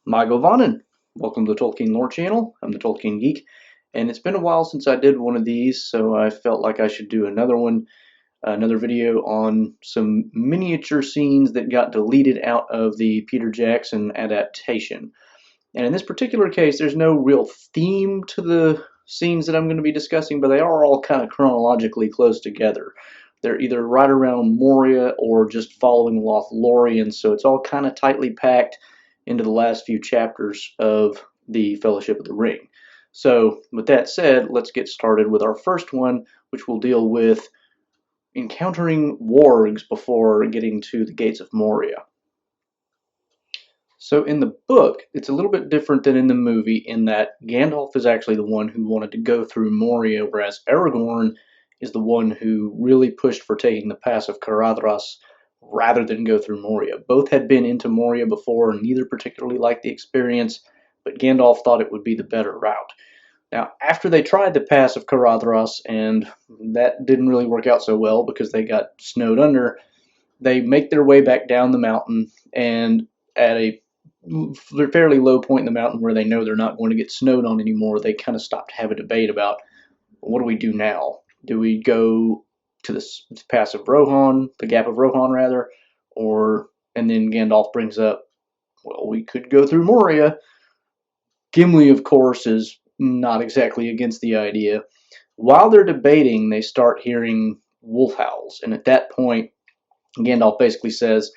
Govanen. Welcome to the Tolkien Lore channel. I'm the Tolkien Geek, and it's been a while since I did one of these, so I felt like I should do another video on some miniature scenes that got deleted out of the Peter Jackson adaptation. And in this particular case, there's no real theme to the scenes that I'm going to be discussing, but they are all kind of chronologically close together. They're either right around Moria or just following Lothlorien, so it's all kind of tightly packed into the last few chapters of the Fellowship of the Ring. So with that said, let's get started with our first one, which will deal with encountering wargs before getting to the gates of Moria. So in the book, it's a little bit different than in the movie in that Gandalf is actually the one who wanted to go through Moria, whereas Aragorn is the one who really pushed for taking the Pass of Caradhras rather than go through Moria. Both had been into Moria before, and neither particularly liked the experience, but Gandalf thought it would be the better route. Now, after they tried the Pass of Caradhras, and that didn't really work out so well because they got snowed under, they make their way back down the mountain, and at a fairly low point in the mountain where they know they're not going to get snowed on anymore, they kind of stop to have a debate about, what do we do now? Do we go to the Pass of Rohan, the Gap of Rohan rather, and then Gandalf brings up, well, we could go through Moria. Gimli, of course, is not exactly against the idea. While they're debating, they start hearing wolf howls, and at that point, Gandalf basically says,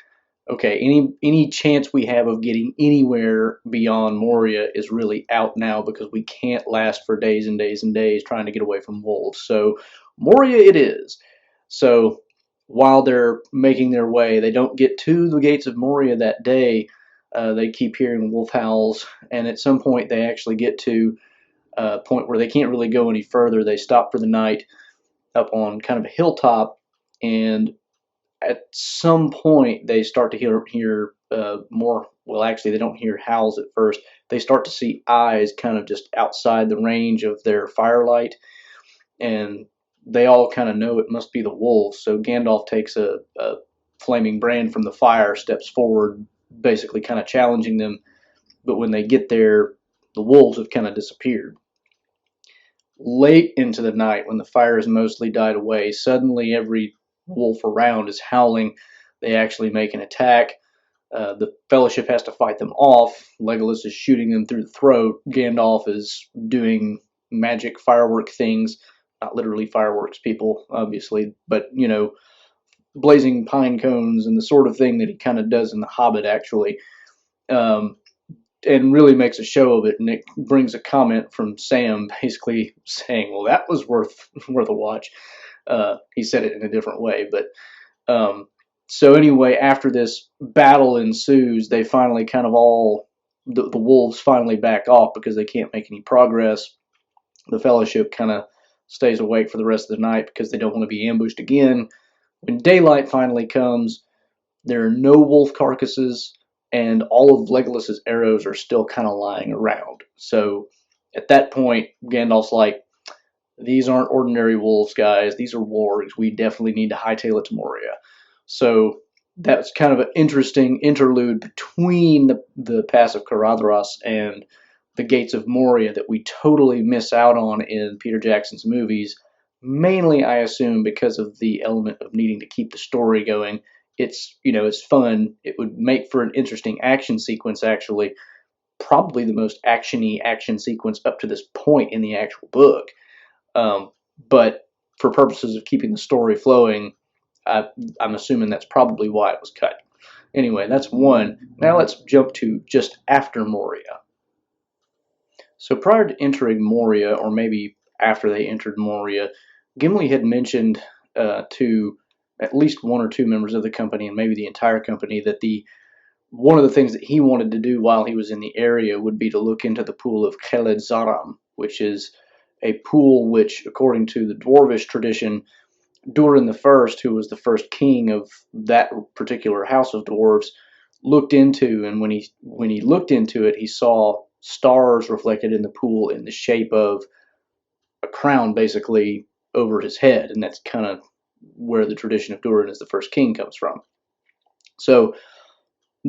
okay, any chance we have of getting anywhere beyond Moria is really out now because we can't last for days and days and days trying to get away from wolves. So Moria it is. So while they're making their way, they don't get to the gates of Moria that day. They keep hearing wolf howls, and at some point they actually get to a point where they can't really go any further. They stop for the night up on kind of a hilltop, and at some point they start to hear more. Well, actually, they don't hear howls at first. They start to see eyes kind of just outside the range of their firelight, and they all kind of know it must be the wolves. So Gandalf takes a flaming brand from the fire, steps forward, basically kind of challenging them. But when they get there, the wolves have kind of disappeared. Late into the night, when the fire has mostly died away, suddenly every wolf around is howling. They actually make an attack. The Fellowship has to fight them off. Legolas is shooting them through the throat. Gandalf is doing magic firework things. Not literally fireworks, people, obviously, but, you know, blazing pine cones and the sort of thing that he kind of does in The Hobbit, actually, and really makes a show of it. And it brings a comment from Sam basically saying, well, that was worth a watch. He said it in a different way, but so anyway, after this battle ensues, they finally kind of the wolves finally back off because they can't make any progress. The Fellowship kind of stays awake for the rest of the night because they don't want to be ambushed again. When daylight finally comes, there are no wolf carcasses, and all of Legolas's arrows are still kind of lying around. So at that point, Gandalf's like, these aren't ordinary wolves, guys. These are wargs. We definitely need to hightail it to Moria. So that's kind of an interesting interlude between the Pass of Caradhras and the Gates of Moria that we totally miss out on in Peter Jackson's movies. Mainly, I assume, because of the element of needing to keep the story going. It's fun. It would make for an interesting action sequence, actually. Probably the most action-y action sequence up to this point in the actual book. But for purposes of keeping the story flowing, I'm assuming that's probably why it was cut. Anyway, that's one. Now let's jump to just after Moria. So prior to entering Moria, or maybe after they entered Moria, Gimli had mentioned to at least one or two members of the company, and maybe the entire company, that one of the things that he wanted to do while he was in the area would be to look into the pool of Kheled-Zaram, which is a pool which, according to the dwarvish tradition, Durin the First, who was the first king of that particular house of dwarves, looked into, and when he looked into it, he saw stars reflected in the pool in the shape of a crown, basically, over his head, and that's kind of where the tradition of Durin as the first king comes from. So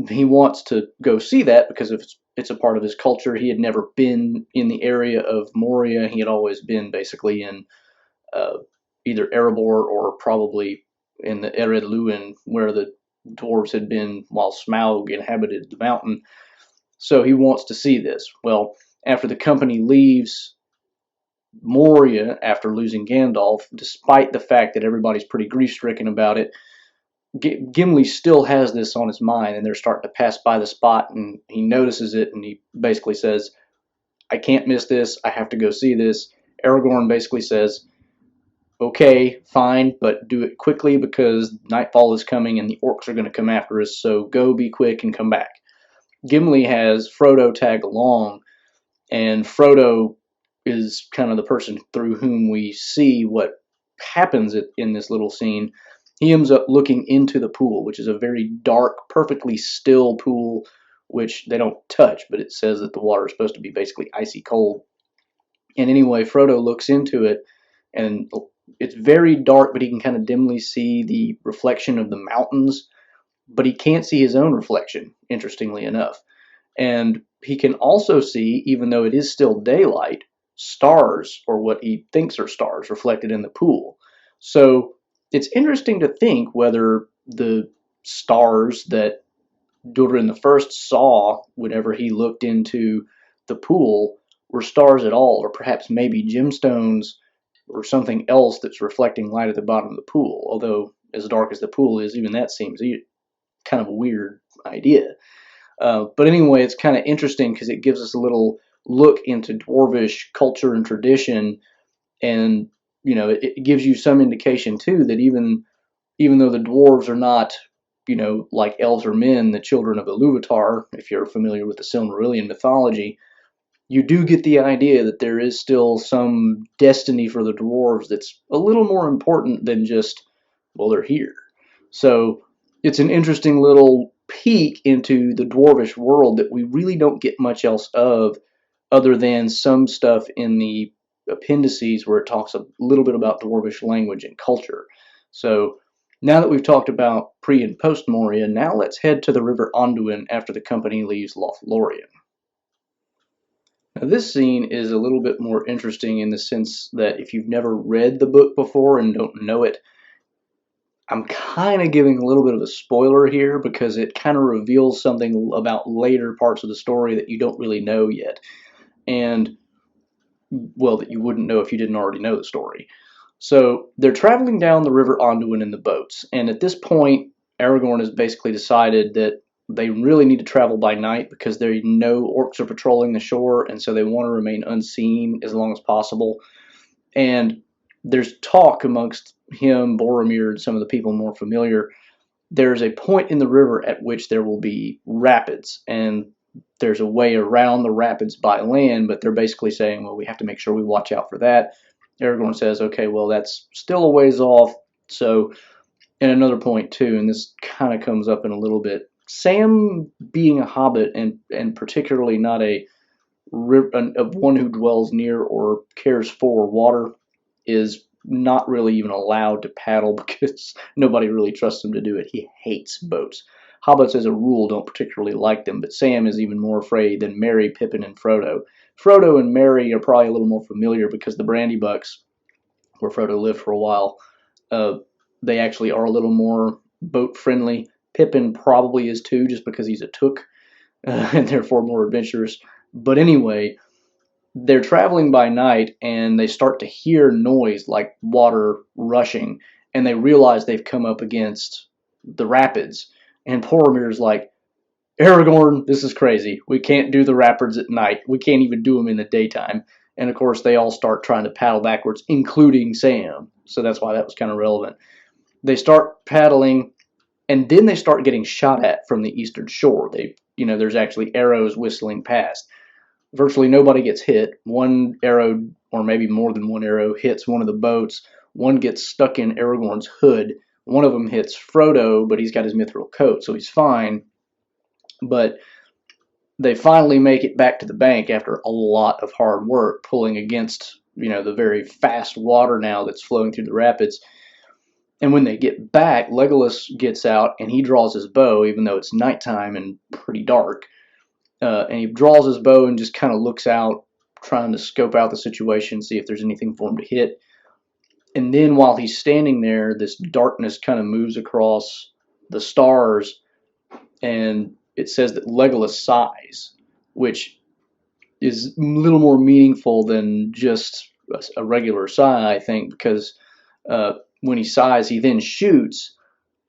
he wants to go see that because of its it's a part of his culture. He had never been in the area of Moria. He had always been basically in uh, either Erebor or probably in the Ered Luin, where the dwarves had been while Smaug inhabited the mountain. So he wants to see this. Well, after the company leaves Moria after losing Gandalf, despite the fact that everybody's pretty grief stricken about it, Gimli still has this on his mind, and they're starting to pass by the spot, and he notices it, and he basically says, I can't miss this. I have to go see this. Aragorn basically says, okay, fine, but do it quickly because nightfall is coming and the orcs are going to come after us, so go be quick and come back. Gimli has Frodo tag along, and Frodo is kind of the person through whom we see what happens in this little scene. He ends up looking into the pool, which is a very dark, perfectly still pool, which they don't touch, but it says that the water is supposed to be basically icy cold. And anyway, Frodo looks into it, and it's very dark, but he can kind of dimly see the reflection of the mountains, but he can't see his own reflection, interestingly enough. And he can also see, even though it is still daylight, stars, or what he thinks are stars, reflected in the pool. So it's interesting to think whether the stars that Durin the First saw whenever he looked into the pool were stars at all, or perhaps maybe gemstones or something else that's reflecting light at the bottom of the pool. Although, as dark as the pool is, even that seems kind of a weird idea. But anyway, it's kind of interesting because it gives us a little look into dwarvish culture and tradition, and it gives you some indication too that even though the dwarves are not like elves or men, the children of Iluvatar, if you're familiar with the Silmarillion mythology, you do get the idea that there is still some destiny for the dwarves that's a little more important than just, well, they're here. So it's an interesting little peek into the dwarvish world that we really don't get much else of other than some stuff in the appendices where it talks a little bit about dwarvish language and culture. So now that we've talked about pre and post Moria, now let's head to the River Anduin after the company leaves Lothlorien. Now, this scene is a little bit more interesting in the sense that if you've never read the book before and don't know it, I'm kind of giving a little bit of a spoiler here because it kind of reveals something about later parts of the story that you don't really know yet. And, well, that you wouldn't know if you didn't already know the story. So they're traveling down the River Anduin in the boats, and at this point, Aragorn has basically decided that they really need to travel by night because they know orcs are patrolling the shore, and so they want to remain unseen as long as possible. And there's talk amongst him, Boromir, and some of the people more familiar. There's a point in the river at which there will be rapids, and there's a way around the rapids by land, but they're basically saying, well, we have to make sure we watch out for that. Aragorn says, okay, well, that's still a ways off. So, and another point, too, and this kind of comes up in a little bit, Sam being a hobbit and particularly not a one who dwells near or cares for water is not really even allowed to paddle because nobody really trusts him to do it. He hates boats. Hobbits, as a rule, don't particularly like them, but Sam is even more afraid than Merry, Pippin, and Frodo. Frodo and Merry are probably a little more familiar because the Brandybucks, where Frodo lived for a while, they actually are a little more boat friendly. Pippin probably is too, just because he's a took, and therefore more adventurous. But anyway, they're traveling by night, and they start to hear noise like water rushing, and they realize they've come up against the rapids. And Boromir's like, Aragorn, this is crazy. We can't do the rapids at night. We can't even do them in the daytime. And of course, they all start trying to paddle backwards, including Sam. So that's why that was kind of relevant. They start paddling, and then they start getting shot at from the eastern shore. There's actually arrows whistling past. Virtually nobody gets hit. One arrow, or maybe more than one arrow, hits one of the boats. One gets stuck in Aragorn's hood. One of them hits Frodo, but he's got his mithril coat, so he's fine. But they finally make it back to the bank after a lot of hard work, pulling against, the very fast water now that's flowing through the rapids. And when they get back, Legolas gets out and he draws his bow, even though it's nighttime and pretty dark. and he draws his bow and just kind of looks out, trying to scope out the situation, see if there's anything for him to hit. And then while he's standing there, this darkness kind of moves across the stars, and it says that Legolas sighs, which is a little more meaningful than just a regular sigh, I think, because when he sighs, he then shoots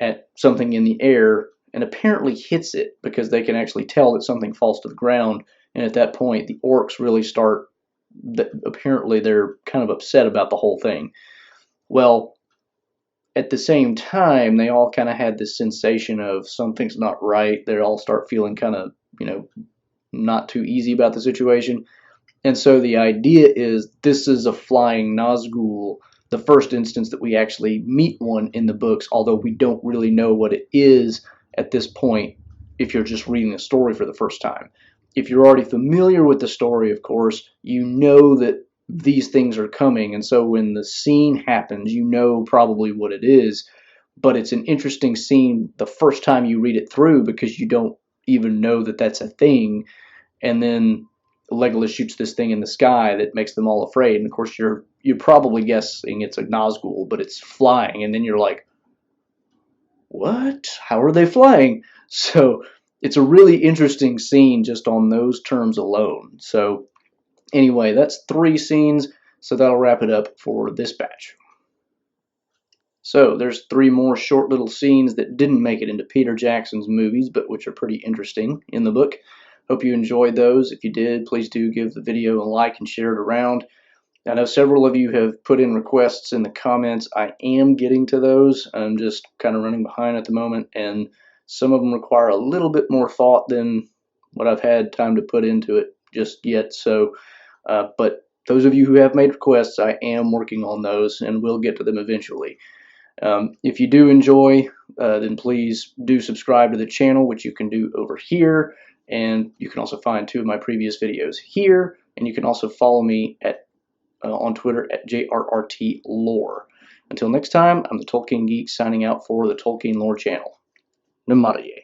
at something in the air and apparently hits it, because they can actually tell that something falls to the ground. And at that point, the orcs really start. Apparently, they're kind of upset about the whole thing. Well, at the same time, they all kind of had this sensation of something's not right. They all start feeling kind of, not too easy about the situation. And so the idea is this is a flying Nazgul, the first instance that we actually meet one in the books, although we don't really know what it is at this point if you're just reading the story for the first time. If you're already familiar with the story, of course, you know that these things are coming, and so when the scene happens, you know probably what it is. But it's an interesting scene the first time you read it through, because you don't even know that that's a thing. And then Legolas shoots this thing in the sky that makes them all afraid. And of course, you're probably guessing it's a Nazgul, but it's flying, and then you're like, what? How are they flying? So it's a really interesting scene just on those terms alone. So anyway, that's 3 scenes, so that'll wrap it up for this batch. So there's 3 more short little scenes that didn't make it into Peter Jackson's movies, but which are pretty interesting in the book. Hope you enjoyed those. If you did, please do give the video a like and share it around. I know several of you have put in requests in the comments. I am getting to those. I'm just kind of running behind at the moment, and some of them require a little bit more thought than what I've had time to put into it just yet. So, but those of you who have made requests, I am working on those, and we'll get to them eventually. If you do enjoy, then please do subscribe to the channel, which you can do over here, and you can also find 2 of my previous videos here, and you can also follow me on Twitter at JRRTLore. Until next time, I'm the Tolkien Geek signing out for the Tolkien Lore channel. Namarie.